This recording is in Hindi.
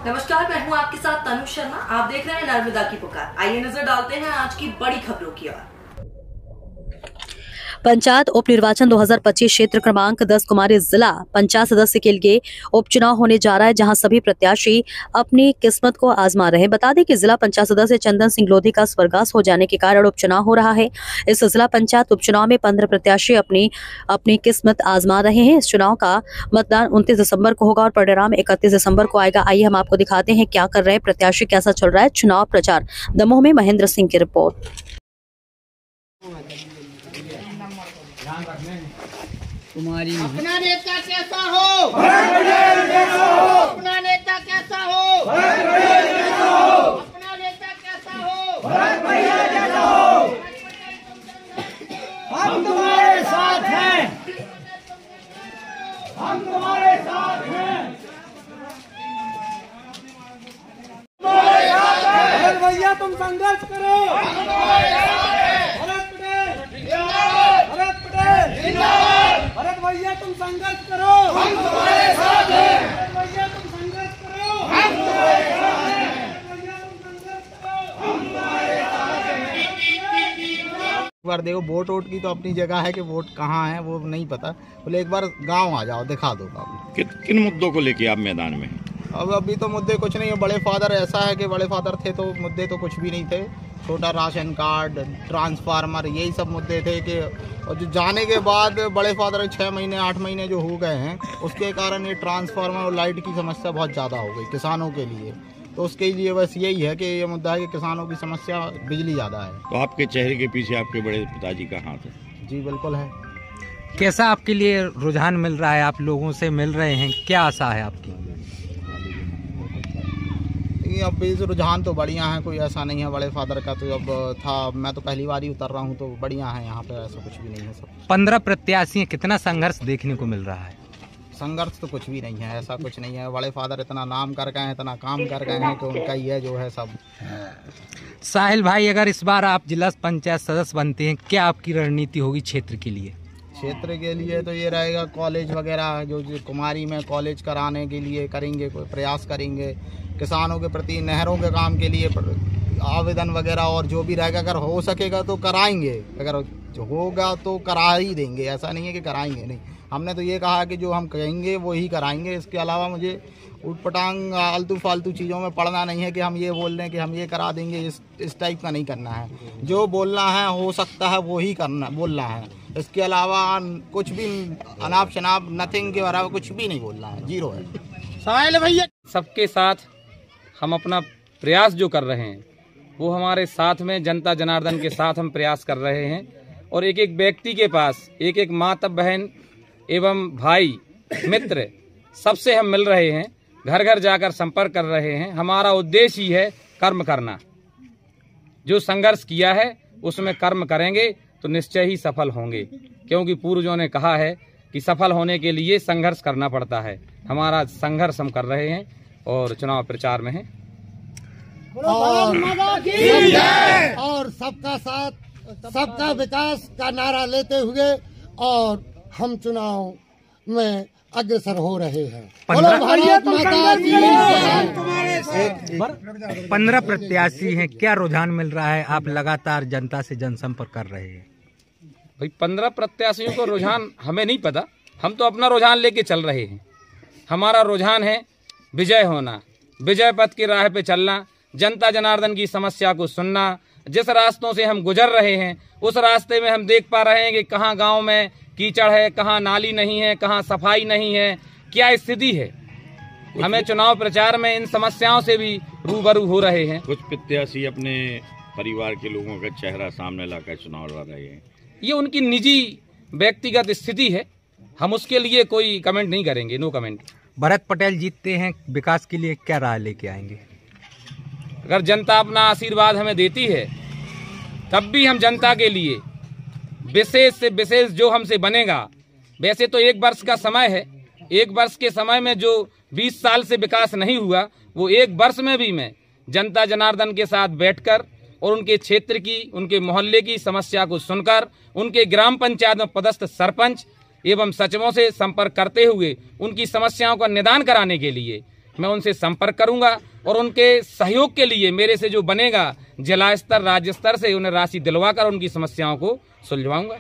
नमस्कार, मैं हूं आपके साथ तनु शर्मा। आप देख रहे हैं नर्मदा की पुकार। आइए नजर डालते हैं आज की बड़ी खबरों की ओर। पंचायत उप निर्वाचन 2025 क्षेत्र क्रमांक 10 कुमारी जिला पंचायत सदस्य के लिए उपचुनाव होने जा रहा है, जहां सभी प्रत्याशी अपनी किस्मत को आजमा रहे हैं। बता दें कि जिला पंचायत सदस्य चंदन सिंह लोधी का स्वर्गवास हो जाने के कारण उपचुनाव हो रहा है। इस जिला पंचायत उपचुनाव में 15 प्रत्याशी अपनी किस्मत आजमा रहे हैं। इस चुनाव का मतदान 29 दिसंबर को होगा और परिणाम 31 दिसंबर को आएगा। आइए हम आपको दिखाते हैं क्या कर रहे हैं प्रत्याशी, कैसा चल रहा है चुनाव प्रचार। दमोह में महेंद्र सिंह की रिपोर्ट। तुम्हारी अपना नेता कैसा हो, अपना नेता कैसा हो, अपना नेता कैसा हो, हम तुम्हारे साथ हैं, हम तुम्हारे साथ हैं। भैया तुम संघर्ष करो, भरत भैया तुम संघर्ष करो, हम तुम्हारे साथ हैं। भैया तुम संघर्ष करो, हम तुम्हारे साथ हैं। भैया तुम संघर्ष करो, हम तुम्हारे साथ हैं। एक बार देखो, वोट की तो अपनी जगह है कि वोट कहाँ है वो नहीं पता। बोले एक बार गांव आ जाओ, दिखा दो काम। किन मुद्दों को लेके आप मैदान में? अब अभी तो मुद्दे कुछ नहीं है। बड़े फादर ऐसा है कि बड़े फादर थे तो मुद्दे तो कुछ भी नहीं थे। छोटा राशन कार्ड, ट्रांसफार्मर, यही सब मुद्दे थे कि और जो जाने के बाद बड़े फादर 6 महीने 8 महीने जो हो गए हैं, उसके कारण ये ट्रांसफार्मर और लाइट की समस्या बहुत ज़्यादा हो गई किसानों के लिए। तो उसके लिए बस यही है कि ये मुद्दा है कि किसानों की समस्या बिजली ज़्यादा है। तो आपके चेहरे के पीछे आपके बड़े पिताजी का हाथ है? जी बिल्कुल है। कैसा आपके लिए रुझान मिल रहा है? आप लोगों से मिल रहे हैं, क्या आशा है आपकी? अब भी रुझान तो बढ़िया है, कोई ऐसा नहीं है। बड़े फादर का तो अब था, मैं तो पहली बार ही उतर रहा हूँ, तो बढ़िया है। यहाँ पे ऐसा कुछ भी नहीं है। सब 15 प्रत्याशी हैं, कितना संघर्ष देखने को मिल रहा है? संघर्ष तो कुछ भी नहीं है, ऐसा कुछ नहीं है। बड़े फादर इतना नाम कर गए हैं, इतना काम कर गए हैं कि उनका ही है जो है सब। साहिल भाई, अगर इस बार आप जिला पंचायत सदस्य बनते हैं, क्या आपकी रणनीति होगी क्षेत्र के लिए? क्षेत्र के लिए तो ये रहेगा, कॉलेज वगैरह जो कुमारी में कॉलेज कराने के लिए करेंगे, कोई प्रयास करेंगे। किसानों के प्रति नहरों के काम के लिए आवेदन वगैरह और जो भी रहेगा, अगर हो सकेगा तो कराएंगे। अगर जो होगा तो करा ही देंगे, ऐसा नहीं है कि कराएंगे नहीं। हमने तो ये कहा कि जो हम कहेंगे वो ही कराएंगे। इसके अलावा मुझे उटपटांग आलतू फालतू चीज़ों में पड़ना नहीं है कि हम ये बोल रहे हैं कि हम ये करा देंगे। इस टाइप का नहीं करना है। जो बोलना है हो सकता है वो ही बोलना है। इसके अलावा कुछ भी अनाप शनाप नथिंग के बराबर कुछ भी नहीं बोलना है, जीरो है। साहिल भैया सबके साथ हम अपना प्रयास जो कर रहे हैं वो हमारे साथ में जनता जनार्दन के साथ हम प्रयास कर रहे हैं। और एक एक व्यक्ति के पास एक एक माता बहन एवं भाई मित्र सबसे हम मिल रहे हैं, घर घर जाकर संपर्क कर रहे हैं। हमारा उद्देश्य ही है कर्म करना। जो संघर्ष किया है उसमें कर्म करेंगे तो निश्चय ही सफल होंगे, क्योंकि पूर्वजों ने कहा है कि सफल होने के लिए संघर्ष करना पड़ता है। हमारा संघर्ष हम कर रहे हैं और चुनाव प्रचार में हैं। और सबका साथ सबका विकास का नारा लेते हुए और हम चुनाव में अग्रसर हो रहे हैं। 15 प्रत्याशी हैं, क्या रुझान मिल रहा है? आप लगातार जनता से जनसंपर्क कर रहे हैं। भाई 15 प्रत्याशियों को रुझान हमें नहीं पता, हम तो अपना रुझान लेके चल रहे हैं। हमारा रुझान है विजय होना, विजय पथ की राह पे चलना, जनता जनार्दन की समस्या को सुनना। जिस रास्तों से हम गुजर रहे हैं उस रास्ते में हम देख पा रहे हैं कि कहाँ गांव में कीचड़ है, कहाँ नाली नहीं है, कहाँ सफाई नहीं है, क्या स्थिति है। हमें चुनाव प्रचार में इन समस्याओं से भी रूबरू हो रहे हैं। कुछ प्रत्याशी अपने परिवार के लोगों का चेहरा सामने लाकर चुनाव लड़ रहे हैं। ये उनकी निजी व्यक्तिगत स्थिति है, हम उसके लिए कोई कमेंट नहीं करेंगे, नो कमेंट। भरत पटेल जीतते हैं, विकास के लिए क्या राय लेके आएंगे? अगर जनता अपना आशीर्वाद हमें देती है तब भी हम जनता के लिए विशेष से विशेष जो हमसे बनेगा। वैसे तो 1 वर्ष का समय है, 1 वर्ष के समय में जो 20 साल से विकास नहीं हुआ वो 1 वर्ष में भी मैं जनता जनार्दन के साथ बैठकर और उनके क्षेत्र की, उनके मोहल्ले की समस्या को सुनकर, उनके ग्राम पंचायत में पदस्थ सरपंच एवं सचिवों से संपर्क करते हुए उनकी समस्याओं का निदान कराने के लिए मैं उनसे संपर्क करूंगा और उनके सहयोग के लिए मेरे से जो बनेगा जिला स्तर राज्य स्तर से उन्हें राशि दिलवाकर उनकी समस्याओं को सुलझाऊंगा।